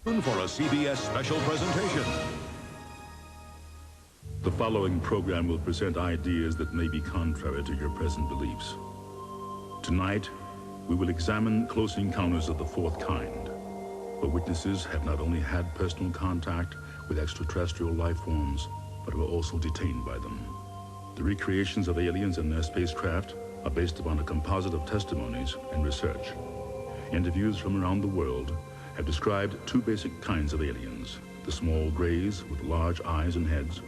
For a CBS special presentation. The following program will present ideas that may be contrary to your present beliefs. Tonight, we will examine close encounters of the fourth kind, where witnesses have not only had personal contact with extraterrestrial life forms, but were also detained by them. The recreations of aliens and their spacecraft are based upon a composite of testimonies and research. Interviews from around the world have described two basic kinds of aliens: the small grays with large eyes and heads,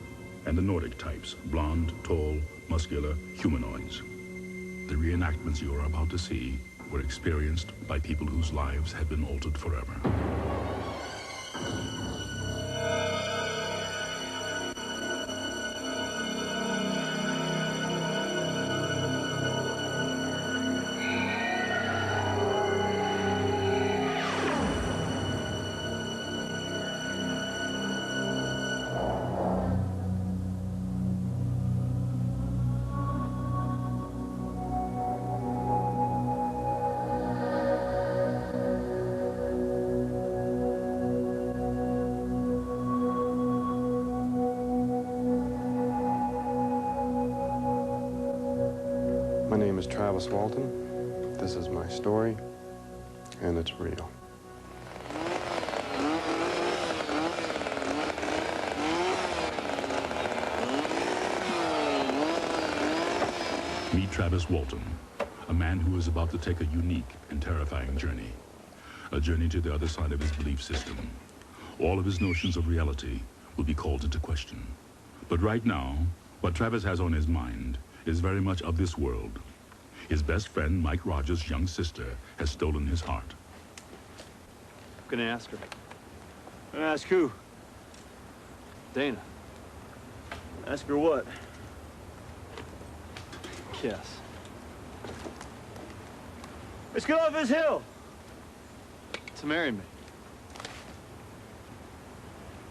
and the Nordic types, blonde, tall, muscular humanoids. The reenactments you are about to see were experienced by people whose lives had been altered forever. My name is Walton. This is my story, and it's real. Meet Travis Walton, a man who is about to take a unique and terrifying journey. A journey to the other side of his belief system. All of his notions of reality will be called into question. But right now, what Travis has on his mind is very much of this world. His best friend, Mike Rogers' young sister, has stolen his heart. I'm gonna ask her. Gonna ask who? Dana. Ask her what? Yes. Let's get off this hill! To marry me.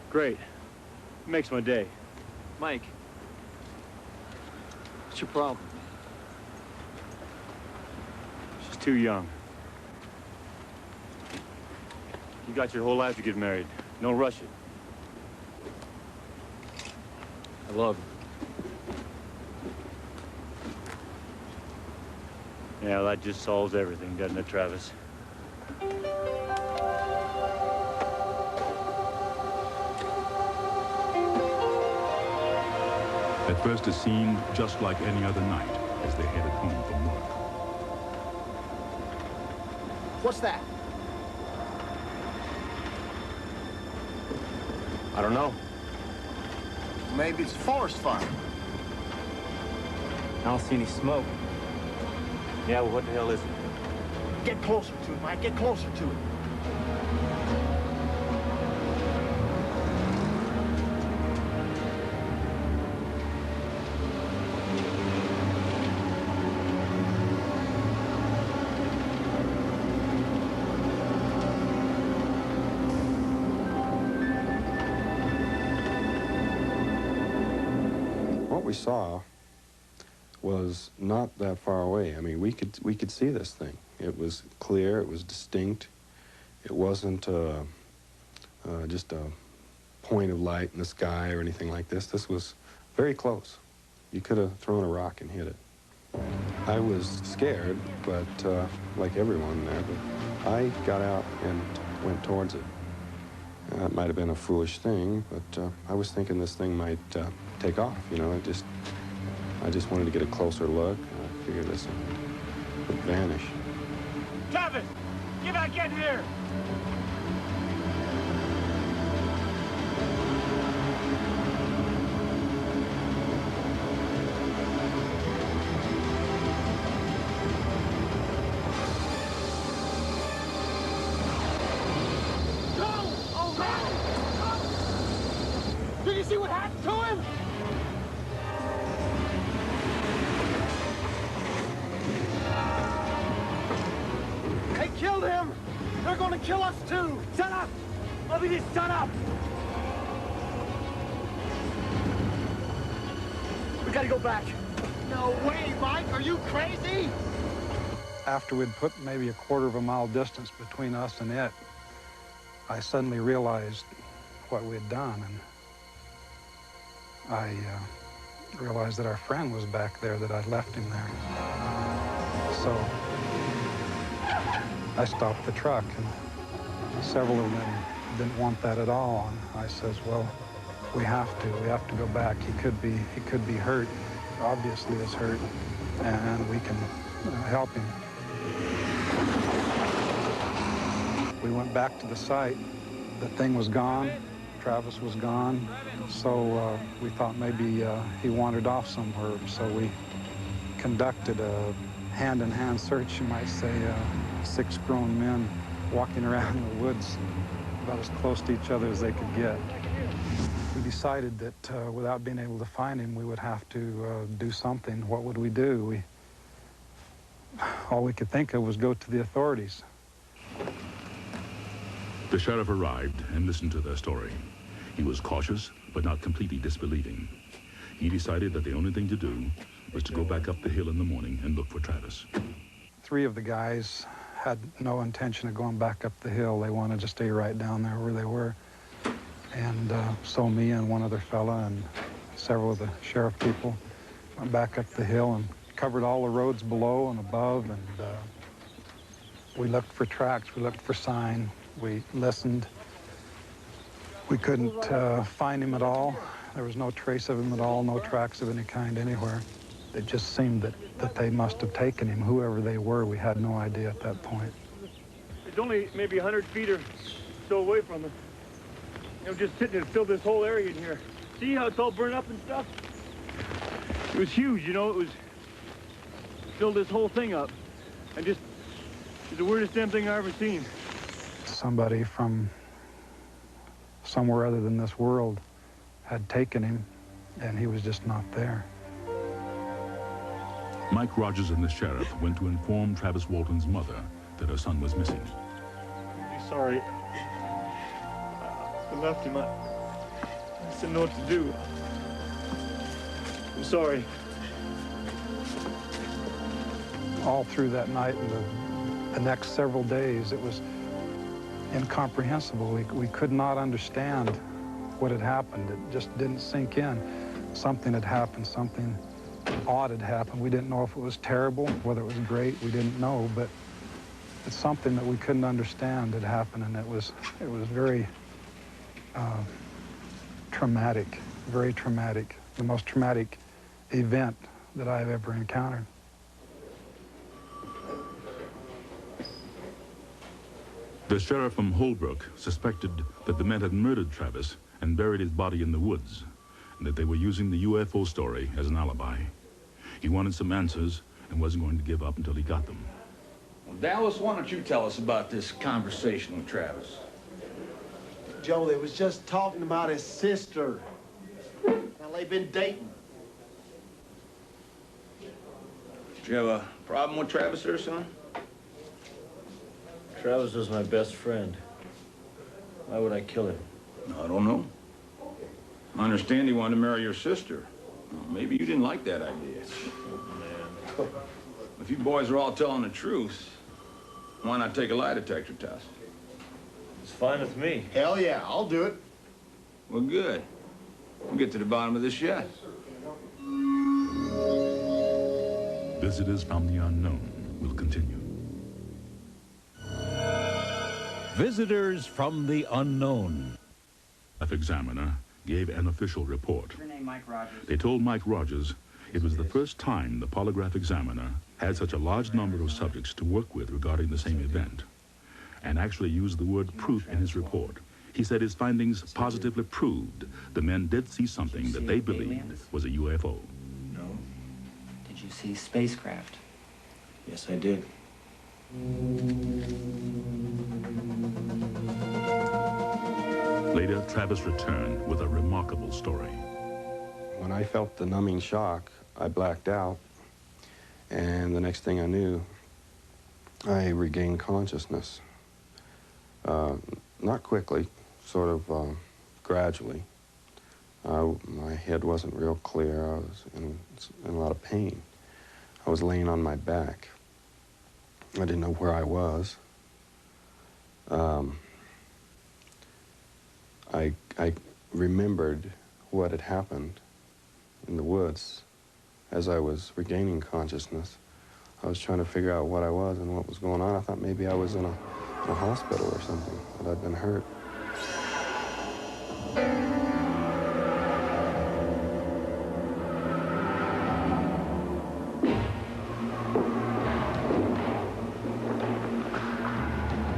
Great. Makes my day. Mike. What's your problem? She's too young. You got your whole life to get married. Don't rush it. I love her. Yeah, that just solves everything, doesn't it, Travis? At first, it seemed just like any other night as they headed home from work. What's that? I don't know. Maybe it's a forest fire. I don't see any smoke. Yeah, well, what the hell is it? Get closer to it, Mike. Get closer to it. What we saw was not that far away. I mean, we could see this thing. It was clear, it was distinct. It wasn't just a point of light in the sky or anything like this. This was very close. You could have thrown a rock and hit it. I was scared, but like everyone there, but I got out and went towards it. It might have been a foolish thing, but I was thinking this thing might take off, you know. I just wanted to get a closer look. I figured this would vanish. Travis! Get back in here! Did you see what happened to him? They killed him! They're gonna kill us too! Shut up! Bobby, just shut up! We gotta go back. No way, Mike! Are you crazy? After we'd put maybe a quarter of a mile distance between us and it, I suddenly realized what we had done, and I realized that our friend was back there, that I'd left him there. So I stopped the truck, and several of them didn't want that at all. And I says, well, we have to go back. He could be hurt, obviously is hurt, and we can help him. We went back to the site. The thing was gone. Travis was gone. So we thought maybe he wandered off somewhere. So we conducted a hand-in-hand search, you might say, 6 grown men walking around in the woods about as close to each other as they could get. We decided that without being able to find him, we would have to do something. What would we do? All we could think of was go to the authorities. The sheriff arrived and listened to their story. He was cautious, but not completely disbelieving. He decided that the only thing to do was to go back up the hill in the morning and look for Travis. 3 of the guys had no intention of going back up the hill. They wanted to stay right down there where they were. And so me and one other fella and several of the sheriff people went back up the hill and covered all the roads below and above, and we looked for tracks, we looked for sign, we listened. We couldn't find him at all. There was no trace of him at all, no tracks of any kind anywhere. It just seemed that they must have taken him, whoever they were. We had no idea at that point. It's only maybe 100 feet or so away from us. You know, just sitting and filled this whole area in here. See how it's all burned up and stuff? It was huge, you know, it filled this whole thing up. And just, it's the weirdest damn thing I've ever seen. Somebody from somewhere other than this world had taken him, and he was just not there. Mike Rogers and the sheriff went to inform Travis Walton's mother that her son was missing. I'm sorry. I left him. I just didn't know what to do. I'm sorry. All through that night and the next several days, it was incomprehensible. We could not understand what had happened. It just didn't sink in. Something had happened, something odd had happened. We didn't know if it was terrible, whether it was great, we didn't know, but it's something that we couldn't understand had happened, and it was very traumatic, very traumatic, the most traumatic event that I've ever encountered. The sheriff from Holbrook suspected that the men had murdered Travis and buried his body in the woods, and that they were using the UFO story as an alibi. He wanted some answers and wasn't going to give up until he got them. Well, Dallas, why don't you tell us about this conversation with Travis? Joe, they was just talking about his sister. Now, they've been dating. Do you have a problem with Travis there, son? Travis was my best friend. Why would I kill him? I don't know. I understand he wanted to marry your sister. Well, maybe you didn't like that idea. Oh, man. If you boys are all telling the truth, why not take a lie detector test? It's fine with me. Hell yeah, I'll do it. Well, good. We'll get to the bottom of this yet. Visitors from the unknown will continue. Visitors from the unknown. The examiner gave an official report. Your name, Mike Rogers. They told Mike Rogers it was the first time the polygraph examiner had such a large number of subjects to work with regarding the same event, and actually used the word proof in his report. He said his findings positively proved the men did see something that they believed was a UFO. No. Did you see spacecraft? Yes, I did. Later, Travis returned with a remarkable story. When I felt the numbing shock, I blacked out, and the next thing I knew, I regained consciousness. Not quickly, sort of gradually. My head wasn't real clear. I was in a lot of pain. I was laying on my back. I didn't know where I was. I remembered what had happened in the woods as I was regaining consciousness. I was trying to figure out what I was and what was going on. I thought maybe I was in a hospital or something, that I'd been hurt.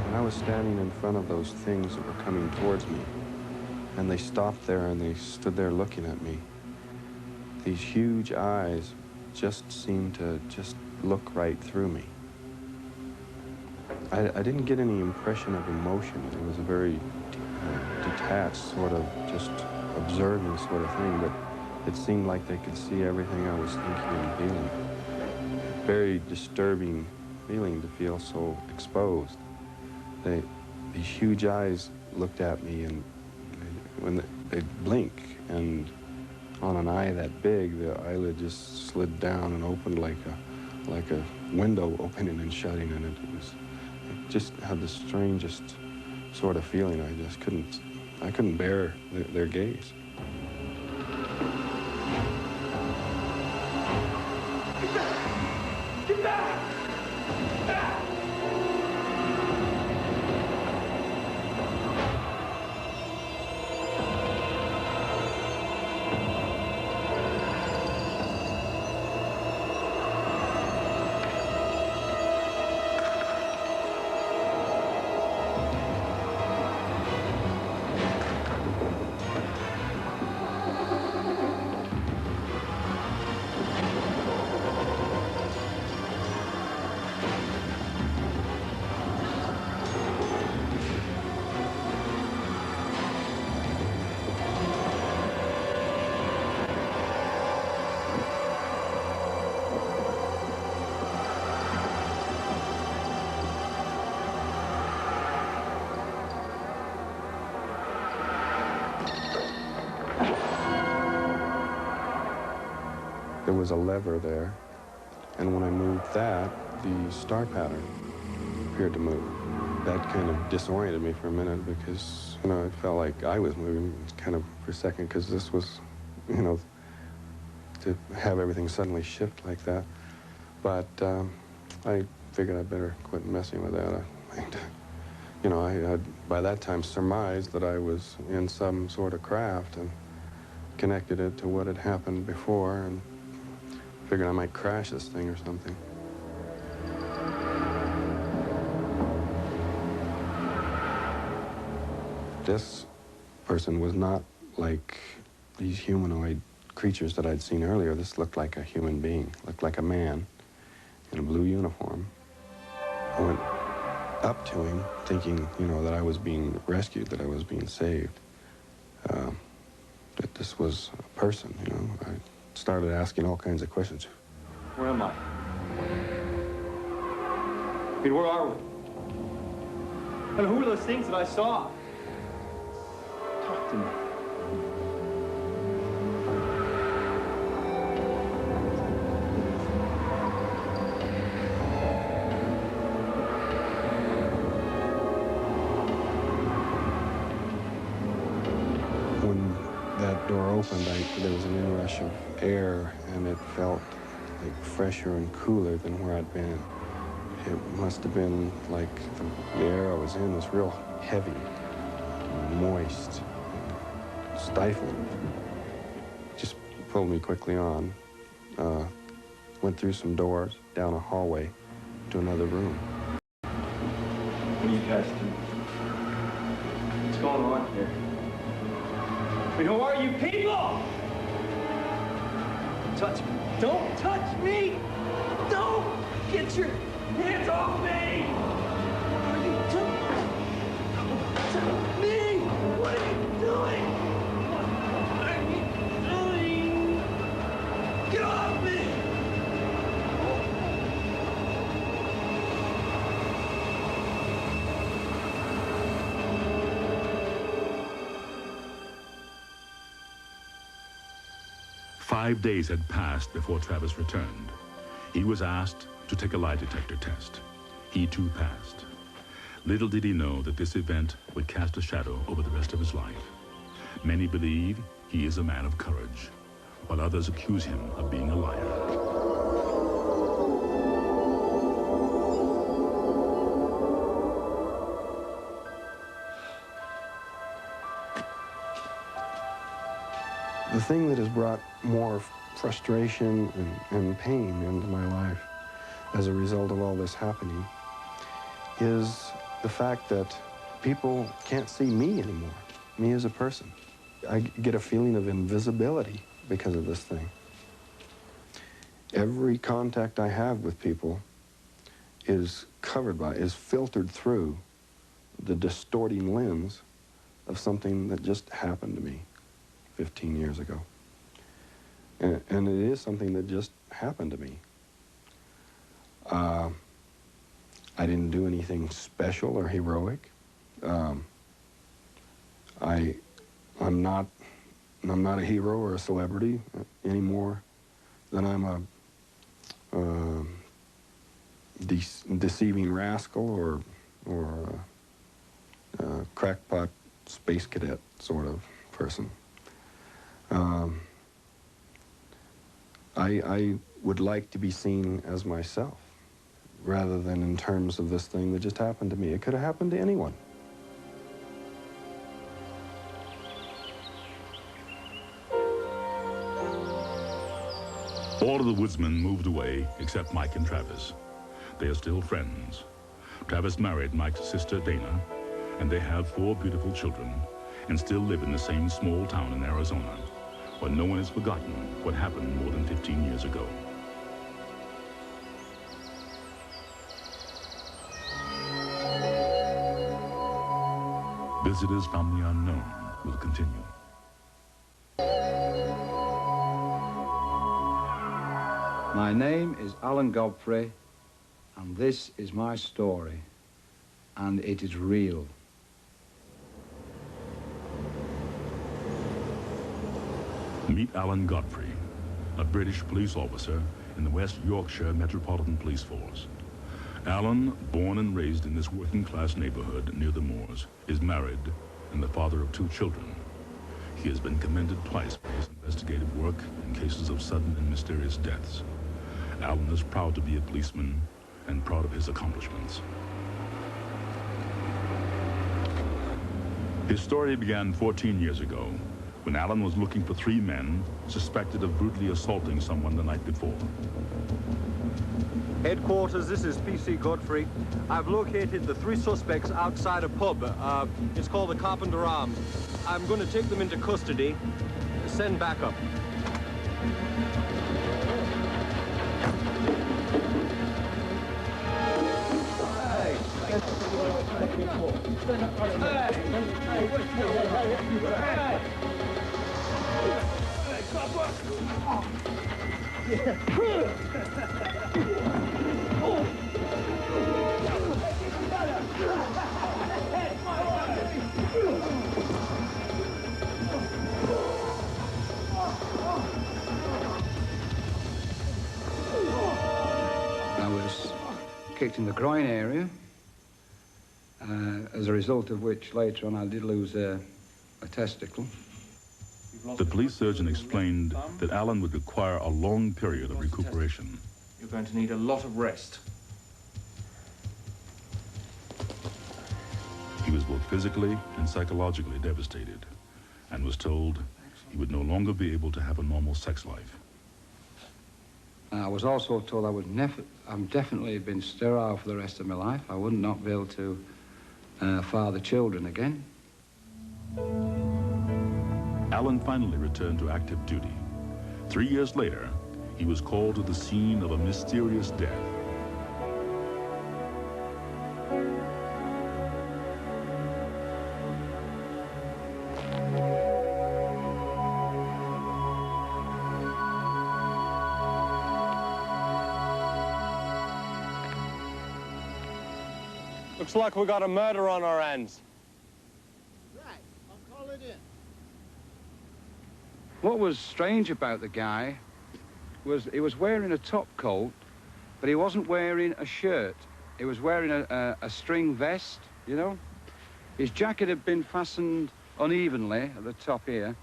When I was standing in front of those things that were coming towards me, and they stopped there and they stood there looking at me, these huge eyes just seemed to just look right through me. I didn't get any impression of emotion. It was a very detached sort of just observing sort of thing, but it seemed like they could see everything I was thinking and feeling. Very disturbing feeling to feel so exposed. These huge eyes looked at me, and when they'd blink, and on an eye that big, the eyelid just slid down and opened like a window opening and shutting, and it just had the strangest sort of feeling. I couldn't bear their gaze. Get back! There was a lever there, and when I moved that, the star pattern appeared to move. That kind of disoriented me for a minute because, it felt like I was moving kind of for a second, because this was, to have everything suddenly shift like that. But I figured I'd better quit messing with that. I had by that time surmised that I was in some sort of craft and connected it to what had happened before, and figured I might crash this thing or something. This person was not like these humanoid creatures that I'd seen earlier. This looked like a human being, looked like a man in a blue uniform. I went up to him thinking, that I was being rescued, that I was being saved, that this was a person, I started asking all kinds of questions. Where am I? Where are we? And who are those things that I saw? Talk to me. When that door opened, there was an inrush of air, and it felt like fresher and cooler than where I'd been. It must have been like the air I was in was real heavy, moist, stifling. Just pulled me quickly on, went through some doors, down a hallway, to another room. What are you guys doing? What's going on here? Who are you people? Touch me. Don't touch me! Don't! Get your hands off me! What are you doing? Touch me! What are you doing? What are you doing? Get off me! Five days had passed before Travis returned. He was asked to take a lie detector test. He too passed. Little did he know that this event would cast a shadow over the rest of his life. Many believe he is a man of courage, while others accuse him of being a liar. The thing that has brought more frustration and pain into my life as a result of all this happening is the fact that people can't see me anymore, me as a person. I get a feeling of invisibility because of this thing. Every contact I have with people is covered by, is filtered through the distorting lens of something that just happened to me 15 years ago. And it is something that just happened to me. I didn't do anything special or heroic. I'm not a hero or a celebrity any more than I'm a deceiving rascal or a crackpot space cadet sort of person. I would like to be seen as myself, rather than in terms of this thing that just happened to me. It could have happened to anyone. All of the woodsmen moved away except Mike and Travis. They are still friends. Travis married Mike's sister, Dana, and they have 4 beautiful children and still live in the same small town in Arizona, where no one has forgotten what happened more than 15 years ago. Visitors from the Unknown will continue. My name is Alan Godfrey, and this is my story, and it is real. Meet Alan Godfrey, a British police officer in the West Yorkshire Metropolitan Police Force. Alan, born and raised in this working-class neighborhood near the moors, is married and the father of 2 children. He has been commended twice for his investigative work in cases of sudden and mysterious deaths. Alan is proud to be a policeman and proud of his accomplishments. His story began 14 years ago, when Alan was looking for 3 men suspected of brutally assaulting someone the night before. Headquarters, this is PC Godfrey. I've located the 3 suspects outside a pub. It's called the Carpenter Arms. I'm going to take them into custody. Send backup. I was kicked in the groin area, as a result of which later on I did lose a testicle. The police surgeon explained that Alan would require a long period of recuperation. You're going to need a lot of rest. He was both physically and psychologically devastated and was told he would no longer be able to have a normal sex life. I was also told I would I'm definitely been sterile for the rest of my life. I would not be able to father children again. Alan finally returned to active duty. 3 years later, he was called to the scene of a mysterious death. Looks like we got a murder on our hands. Right, I'll call it in. What was strange about the guy was he was wearing a top coat, but he wasn't wearing a shirt. He was wearing a string vest, you know. His jacket had been fastened unevenly at the top here.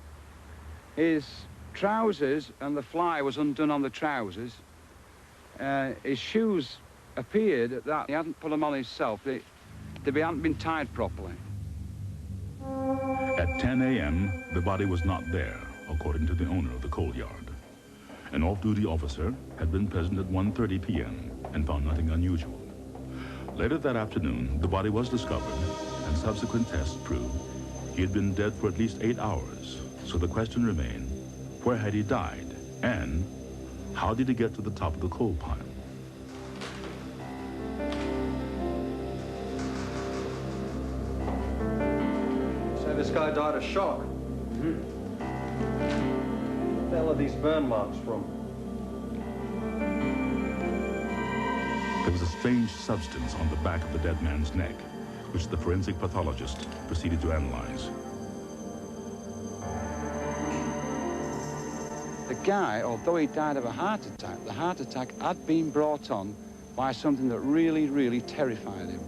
His trousers and the fly was undone on the trousers. His shoes appeared that he hadn't put them on himself. They hadn't been tied properly. At 10 a.m., the body was not there, according to the owner of the coal yard. An off-duty officer had been present at 1:30 p.m. and found nothing unusual. Later that afternoon, the body was discovered, and subsequent tests proved he had been dead for at least 8 hours. So the question remained, where had he died? And how did he get to the top of the coal pile? Say this guy died of shock. Where the hell are these burn marks from? There was a strange substance on the back of the dead man's neck, which the forensic pathologist proceeded to analyze. The guy, although he died of a heart attack, the heart attack had been brought on by something that really, really terrified him.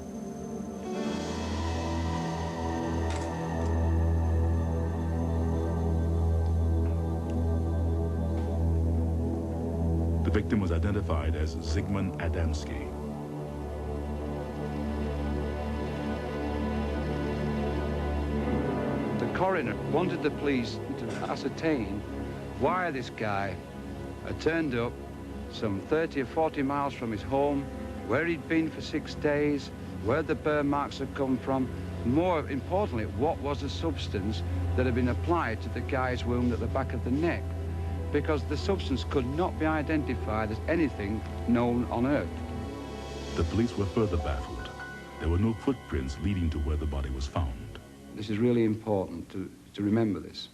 The victim was identified as Zygmunt Adamski. The coroner wanted the police to ascertain why this guy had turned up some 30 or 40 miles from his home, where he'd been for 6 days, where the burn marks had come from. More importantly, what was the substance that had been applied to the guy's wound at the back of the neck? Because the substance could not be identified as anything known on Earth. The police were further baffled. There were no footprints leading to where the body was found. This is really important to remember this.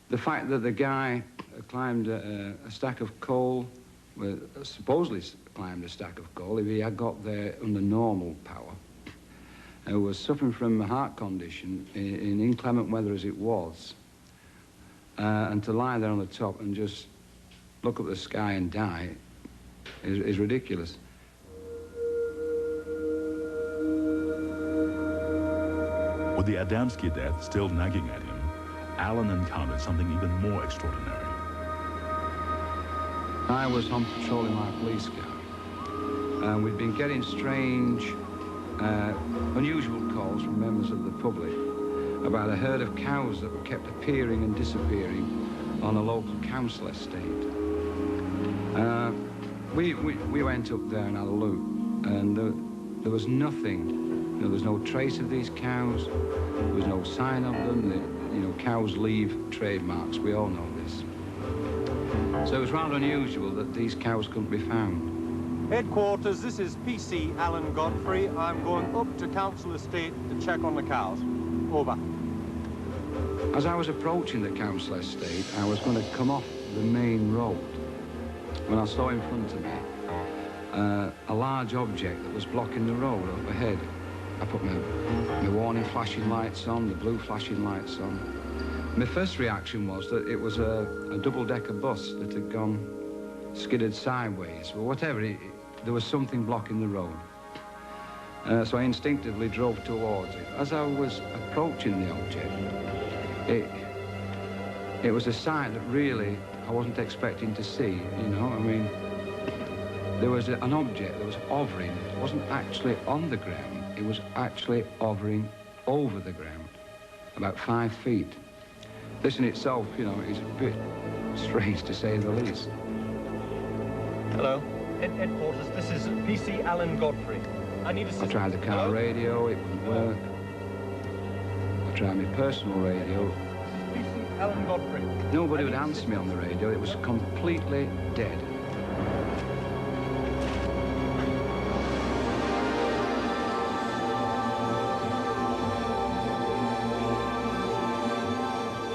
The fact that the guy climbed a stack of coal, well, supposedly climbed a stack of coal, if he had got there under normal power, was suffering from a heart condition in inclement weather as it was, and to lie there on the top and just look up at the sky and die is ridiculous. With the Adamski death still nagging at him, Alan encountered something even more extraordinary. I was on patrol in my police car, and we'd been getting strange, unusual calls from members of the public about a herd of cows that were kept appearing and disappearing on a local council estate. We went up there and had a look, and there was nothing. You know, there's no trace of these cows. There was no sign of them. You know, cows leave trademarks. We all know this. So it was rather unusual that these cows couldn't be found. Headquarters, this is PC Alan Godfrey. I'm going up to Council Estate to check on the cows. Over. As I was approaching the council estate, I was going to come off the main road when I saw in front of me a large object that was blocking the road up ahead. I put my warning flashing lights on, the blue flashing lights on. My first reaction was that it was a double-decker bus that had gone skidded sideways, or whatever. There was something blocking the road. So I instinctively drove towards it. As I was approaching the object, it was a sight that really I wasn't expecting to see, you know. I mean, there was an object that was hovering. It wasn't actually on the ground. It was actually hovering over the ground, about 5 feet. This in itself, you know, is a bit strange to say the least. Hello. Headquarters, this is PC Alan Godfrey. I need assistance. I tried the car radio, it wouldn't work. I tried my personal radio. PC Alan Godfrey. Nobody would answer me on the radio. It was completely dead.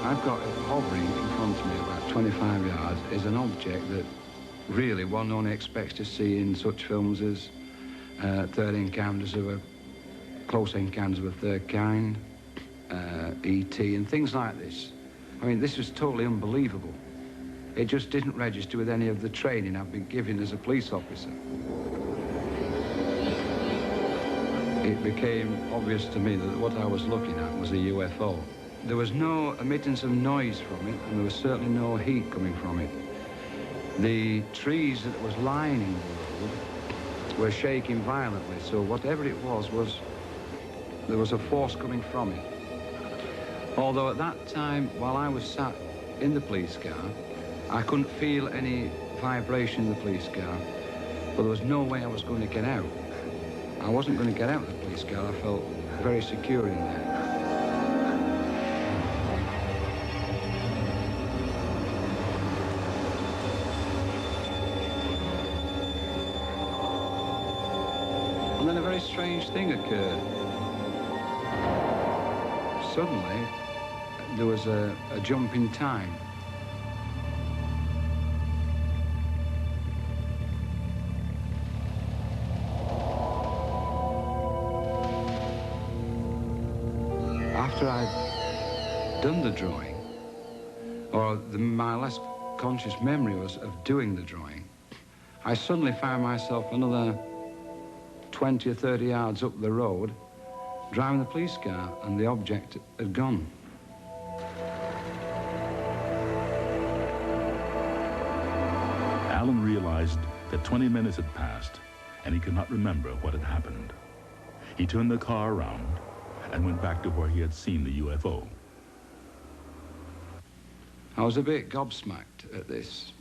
I've got it hovering in front of me about 25 yards is an object that really one only expects to see in such films as Close Encounters of a Third Kind, E.T. and things like this. I mean, this was totally unbelievable. It just didn't register with any of the training I've been given as a police officer. it became obvious to me that what I was looking at was a UFO. There was no emittance of noise from it, and there was certainly no heat coming from it. The trees that was lining the road were shaking violently, so whatever it was, there was a force coming from it. Although at that time, while I was sat in the police car, I couldn't feel any vibration in the police car, but there was no way I was going to get out. I wasn't going to get out of the police car. I felt very secure in there. And then a very strange thing occurred. Suddenly, there was a jump in time. After I'd done the drawing, or my last conscious memory was of doing the drawing, I suddenly found myself another 20 or 30 yards up the road, driving the police car, and the object had gone. Alan realized that 20 minutes had passed, and he could not remember what had happened. He turned the car around and went back to where he had seen the UFO. I was a bit gobsmacked at this.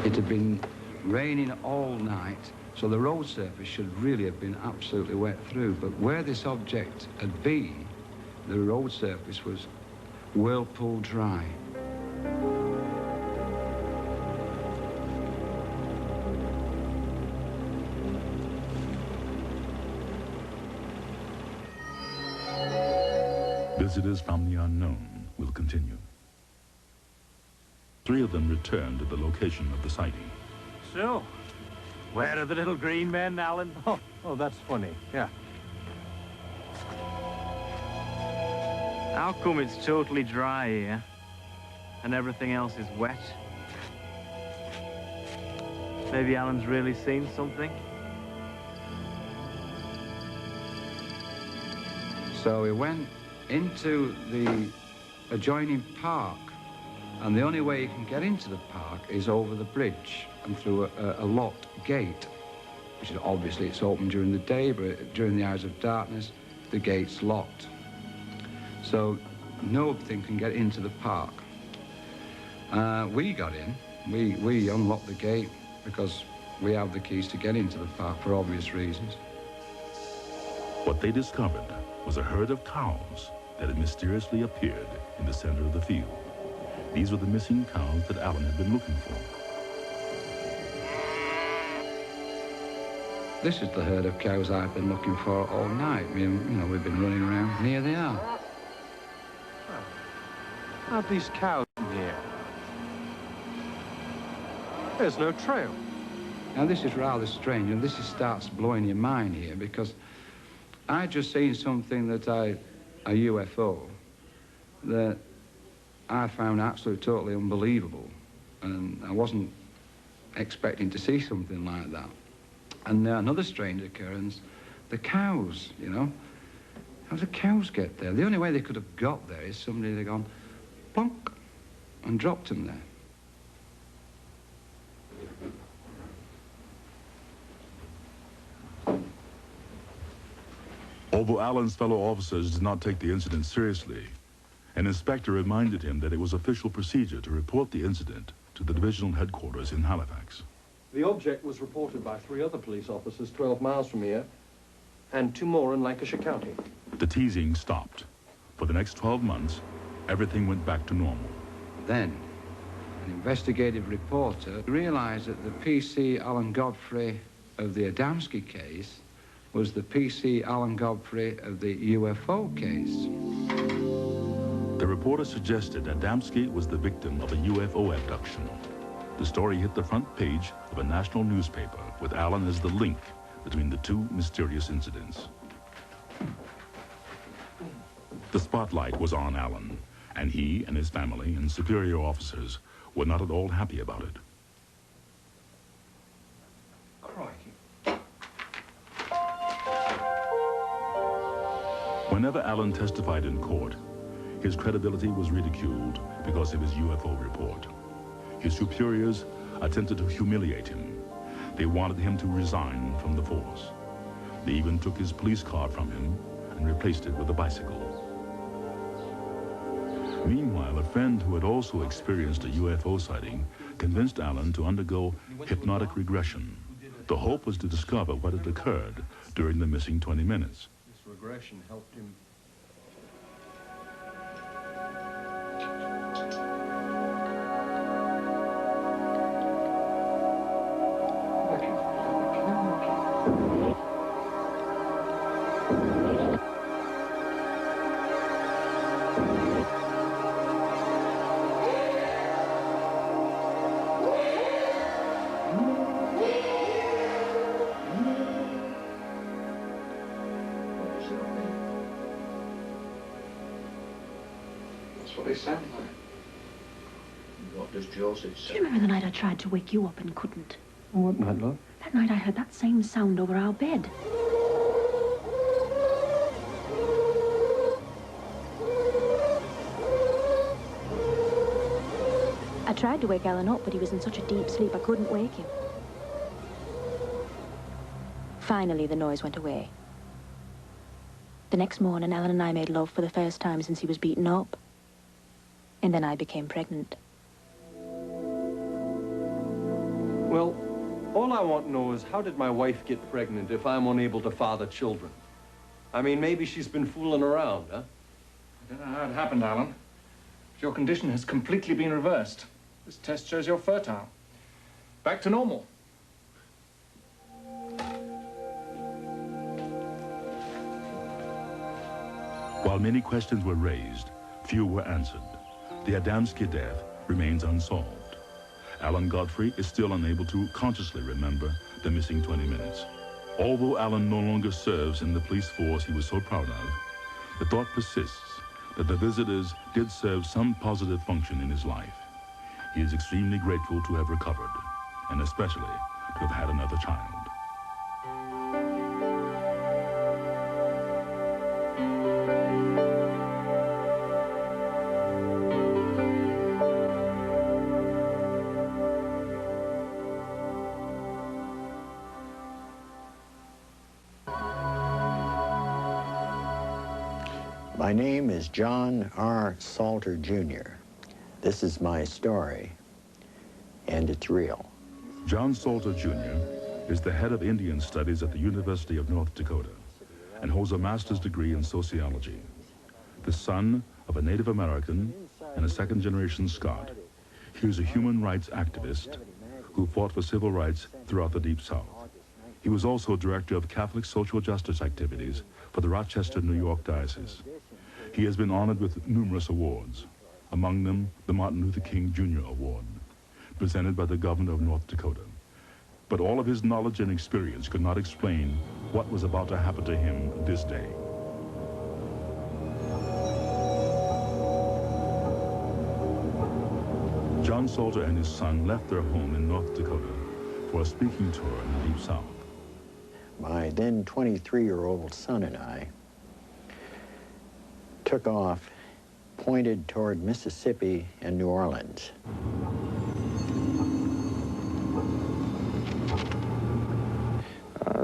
It had been raining all night, so the road surface should really have been absolutely wet through. But where this object had been, the road surface was whirlpool dry. Visitors from the unknown will continue. 3 of them returned to the location of the sighting. So, where are the little green men, Alan? Oh, that's funny, yeah. How come it's totally dry here and everything else is wet? Maybe Alan's really seen something? So we went into the adjoining park, and the only way you can get into the park is over the bridge and through a locked gate, which is obviously it's open during the day, but during the hours of darkness, the gate's locked. So nothing can get into the park. We got in. We unlocked the gate because we have the keys to get into the park for obvious reasons. What they discovered was a herd of cows that had mysteriously appeared in the center of the field. These were the missing cows that Alan had been looking for. This is the herd of cows I've been looking for all night. You know, we've been running around, and here they are. How'd these cows in here? There's no trail. Now, this is rather strange, and this starts blowing your mind here, because I just seen something that a UFO, that I found absolutely totally unbelievable, and I wasn't expecting to see something like that. And another strange occurrence, the cows, you know. How did the cows get there? The only way they could have got there is somebody had gone plonk and dropped them there. Although Alan's fellow officers did not take the incident seriously, an inspector reminded him that it was official procedure to report the incident to the divisional headquarters in Halifax. The object was reported by 3 other police officers 12 miles from here, and 2 more in Lancashire County. The teasing stopped. For the next 12 months, everything went back to normal. Then, an investigative reporter realized that the PC Alan Godfrey of the Adamski case was the PC Alan Godfrey of the UFO case. The reporter suggested Adamski was the victim of a UFO abduction. The story hit the front page of a national newspaper with Alan as the link between the 2 mysterious incidents. The spotlight was on Alan, and he and his family and superior officers were not at all happy about it. Crikey. Whenever Alan testified in court, his credibility was ridiculed because of his UFO report. His superiors attempted to humiliate him. They wanted him to resign from the force. They even took his police car from him and replaced it with a bicycle. Meanwhile, a friend who had also experienced a UFO sighting convinced Alan to undergo hypnotic regression. The hope was to discover what had occurred during the missing 20 minutes. This regression helped him. That's what they sound like. What does Joseph say? Do you remember the night I tried to wake you up and couldn't? What night, love? That night I heard that same sound over our bed. I tried to wake Alan up, but he was in such a deep sleep I couldn't wake him. Finally, the noise went away. The next morning, Alan and I made love for the first time since he was beaten up. And then I became pregnant. Well, all I want to know is how did my wife get pregnant if I'm unable to father children? I mean, maybe she's been fooling around, huh? I don't know how it happened, Alan. But your condition has completely been reversed. This test shows you're fertile. Back to normal. While many questions were raised, few were answered. The Adamski death remains unsolved. Alan Godfrey is still unable to consciously remember the missing 20 minutes. Although Alan no longer serves in the police force he was so proud of, the thought persists that the visitors did serve some positive function in his life. He is extremely grateful to have recovered, and especially to have had another child. My name is John R. Salter, Jr. This is my story, and it's real. John Salter, Jr. is the head of Indian Studies at the University of North Dakota and holds a master's degree in sociology. The son of a Native American and a second-generation Scot, he was a human rights activist who fought for civil rights throughout the Deep South. He was also director of Catholic social justice activities for the Rochester, New York Diocese. He has been honored with numerous awards, among them the Martin Luther King Jr. Award, presented by the governor of North Dakota. But all of his knowledge and experience could not explain what was about to happen to him this day. John Salter and his son left their home in North Dakota for a speaking tour in the Deep South. My then 23-year-old son and I took off, pointed toward Mississippi and New Orleans.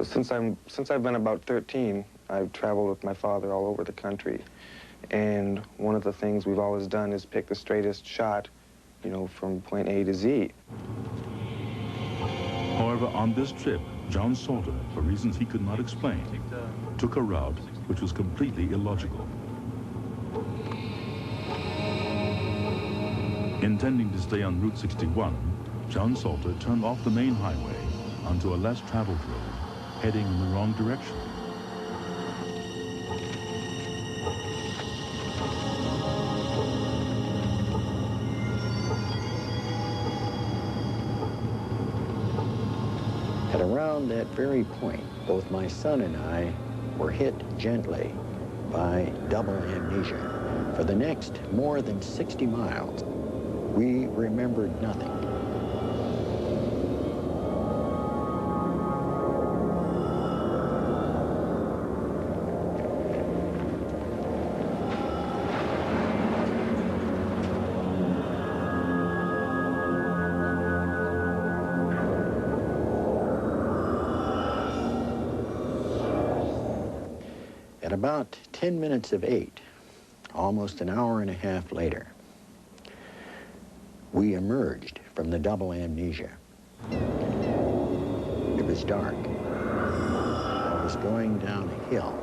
Since I've been about 13, I've traveled with my father all over the country. And one of the things we've always done is pick the straightest shot, you know, from point A to Z. However, on this trip, John Salter, for reasons he could not explain, took a route which was completely illogical. Intending to stay on Route 61, John Salter turned off the main highway onto a less traveled road, heading in the wrong direction. At around that very point, both my son and I were hit gently by double amnesia. For the next more than 60 miles, we remembered nothing. At about 10 minutes of 8, almost an hour and a half later, we emerged from the double amnesia. It was dark. I was going down a hill.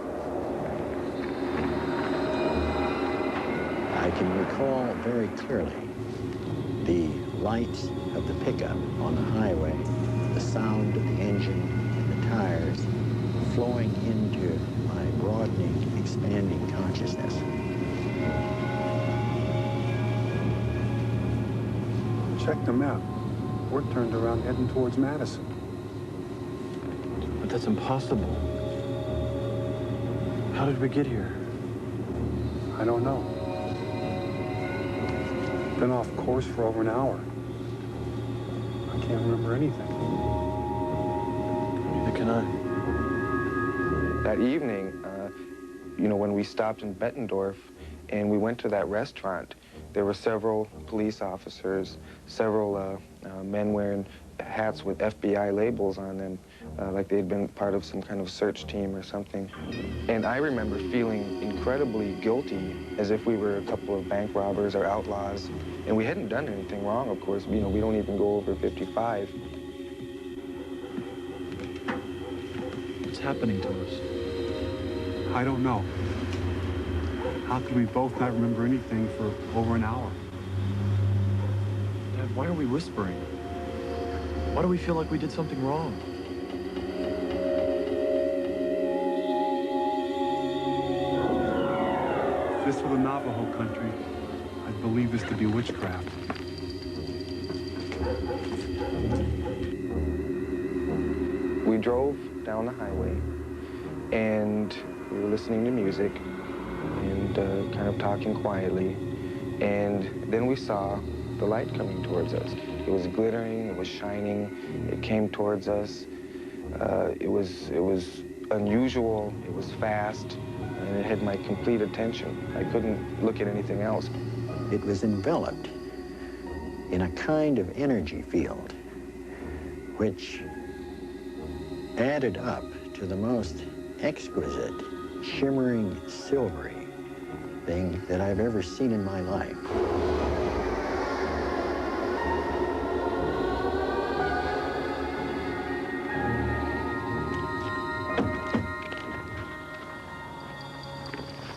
I can recall very clearly the lights of the pickup on the highway, the sound of the engine and the tires flowing into my broadening, expanding consciousness. Check the map. We're turned around heading towards Madison. But that's impossible. How did we get here? I don't know. Been off course for over an hour. I can't remember anything. Neither can I. That evening, you know, when we stopped in Bettendorf and we went to that restaurant, there were several police officers, several men wearing hats with FBI labels on them, like they had been part of some kind of search team or something. And I remember feeling incredibly guilty, as if we were a couple of bank robbers or outlaws. And we hadn't done anything wrong, of course. You know, we don't even go over 55. What's happening to us? I don't know. How could we both not remember anything for over an hour? Dad, why are we whispering? Why do we feel like we did something wrong? If this were the Navajo country, I'd believe this to be witchcraft. We drove down the highway, and we were listening to music and kind of talking quietly. And then we saw the light coming towards us. It was glittering, it was shining, it came towards us. It was unusual, it was fast, and it had my complete attention. I couldn't look at anything else. It was enveloped in a kind of energy field which added up to the most exquisite, shimmering, silvery thing that I've ever seen in my life.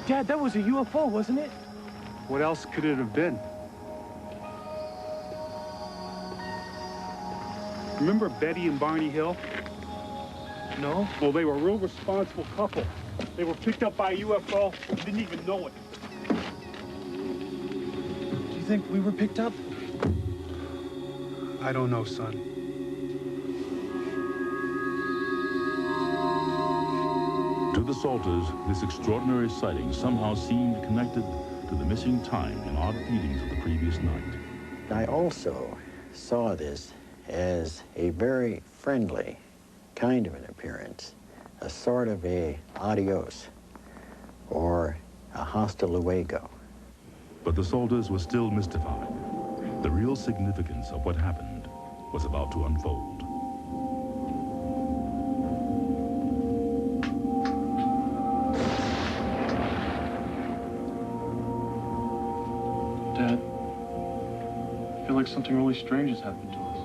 Dad, that was a UFO, wasn't it? What else could it have been? Remember Betty and Barney Hill? No. Well, they were a real responsible couple. They were picked up by a UFO and didn't even know it. Do you think we were picked up? I don't know, son. To the Salters, this extraordinary sighting somehow seemed connected to the missing time and odd feelings of the previous night. I also saw this as a very friendly kind of an appearance, a sort of a adios or a hasta luego. But the Salters were still mystified. The real significance of what happened was about to unfold. Dad, I feel like something really strange has happened to us.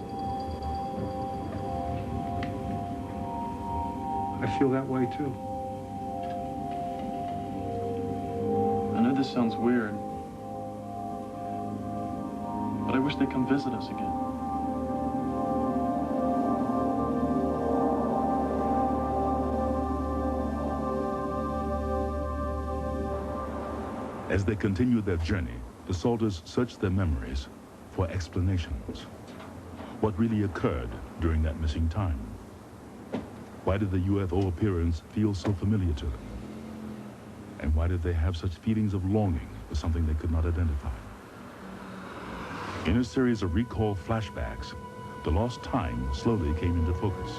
I feel that way, too. I know this sounds weird, but I wish they'd come visit us again. As they continued their journey, the Salters searched their memories for explanations. What really occurred during that missing time? Why did the UFO appearance feel so familiar to them? And why did they have such feelings of longing for something they could not identify? In a series of recall flashbacks, the lost time slowly came into focus.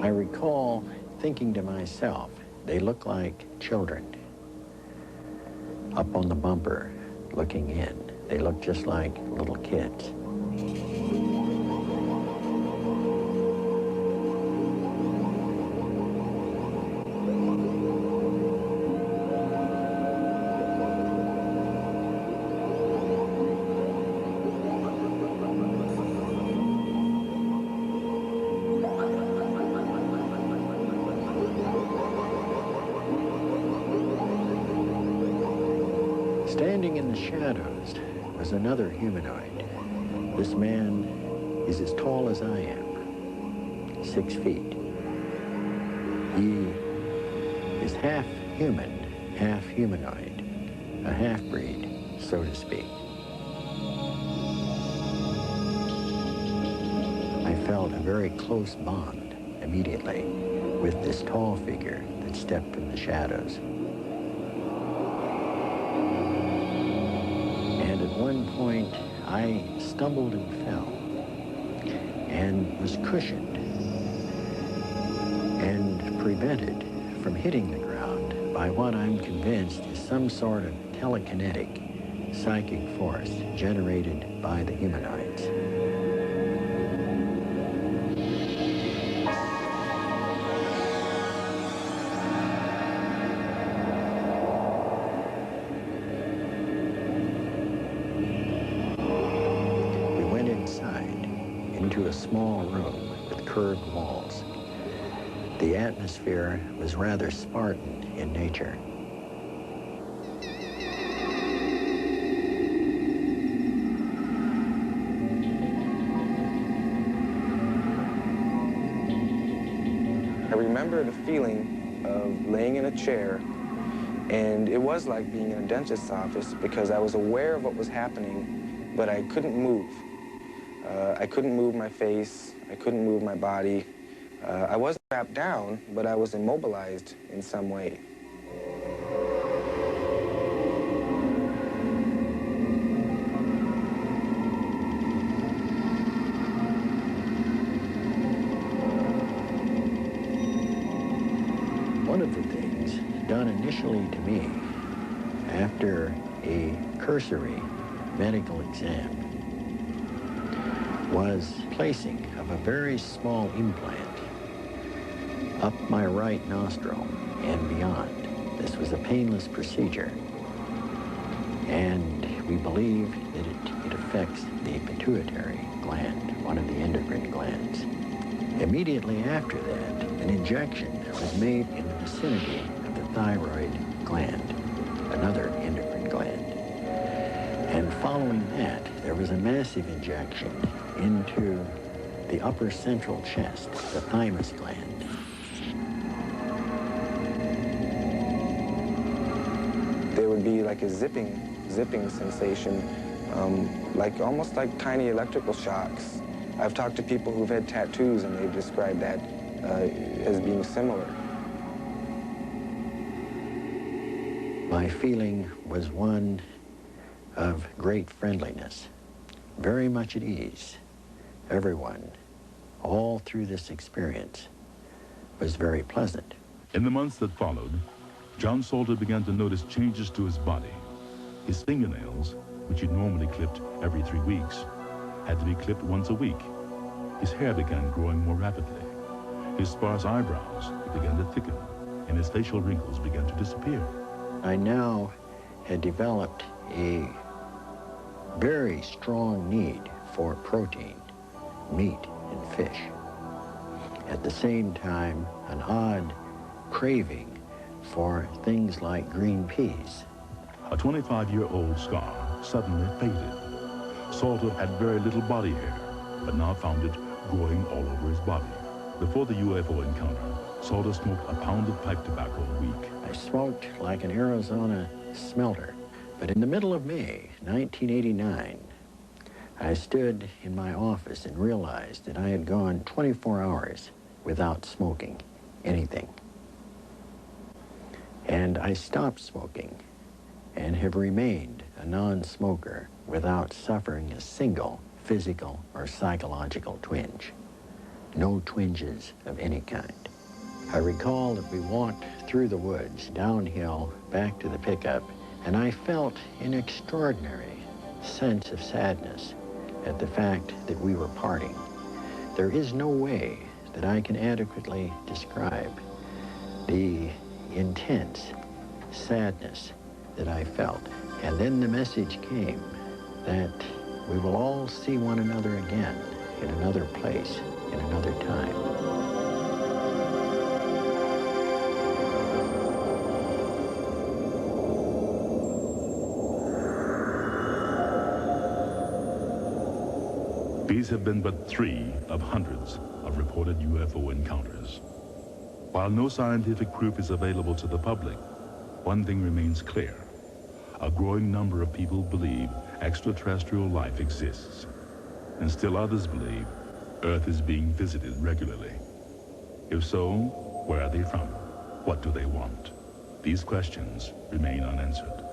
I recall thinking to myself, they look like children. Up on the bumper, looking in, they look just like little kids. Standing in the shadows was another humanoid. This man is as tall as I am, 6 feet. He is half human, half humanoid, a half-breed, so to speak. I felt a very close bond immediately with this tall figure that stepped from the shadows. At one point, I stumbled and fell and was cushioned and prevented from hitting the ground by what I'm convinced is some sort of telekinetic psychic force generated by the humanoids. Into a small room with curved walls. The atmosphere was rather Spartan in nature. I remember the feeling of laying in a chair, and it was like being in a dentist's office because I was aware of what was happening, but I couldn't move. I couldn't move my face, I couldn't move my body. I wasn't strapped down, but I was immobilized in some way. One of the things done initially to me after a cursory medical exam was placing of a very small implant up my right nostril and beyond. This was a painless procedure, and we believe that it affects the pituitary gland, one of the endocrine glands. Immediately after that, an injection was made in the vicinity of the thyroid gland, another endocrine gland. And following that, there was a massive injection into the upper central chest, the thymus gland. There would be like a zipping sensation, almost like tiny electrical shocks. I've talked to people who've had tattoos, and they've described that as being similar. My feeling was one of great friendliness, very much at ease. Everyone, all through this experience, was very pleasant. In the months that followed, John Salter began to notice changes to his body. His fingernails, which he normally clipped every 3 weeks, had to be clipped once a week. His hair began growing more rapidly. His sparse eyebrows began to thicken, and his facial wrinkles began to disappear. I now had developed a very strong need for protein, meat and fish. At the same time, an odd craving for things like green peas. A 25-year-old scar suddenly faded. Salter had very little body hair, but now found it growing all over his body. Before the UFO encounter, Salter smoked a pound of pipe tobacco a week. I smoked like an Arizona smelter. But in the middle of May, 1989, I stood in my office and realized that I had gone 24 hours without smoking anything. And I stopped smoking and have remained a non-smoker without suffering a single physical or psychological twinge. No twinges of any kind. I recall that we walked through the woods, downhill, back to the pickup, and I felt an extraordinary sense of sadness at the fact that we were parting. There is no way that I can adequately describe the intense sadness that I felt. And then the message came that we will all see one another again in another place, in another time. These have been but 3 of hundreds of reported UFO encounters. While no scientific proof is available to the public, one thing remains clear. A growing number of people believe extraterrestrial life exists, and still others believe Earth is being visited regularly. If so, where are they from? What do they want? These questions remain unanswered.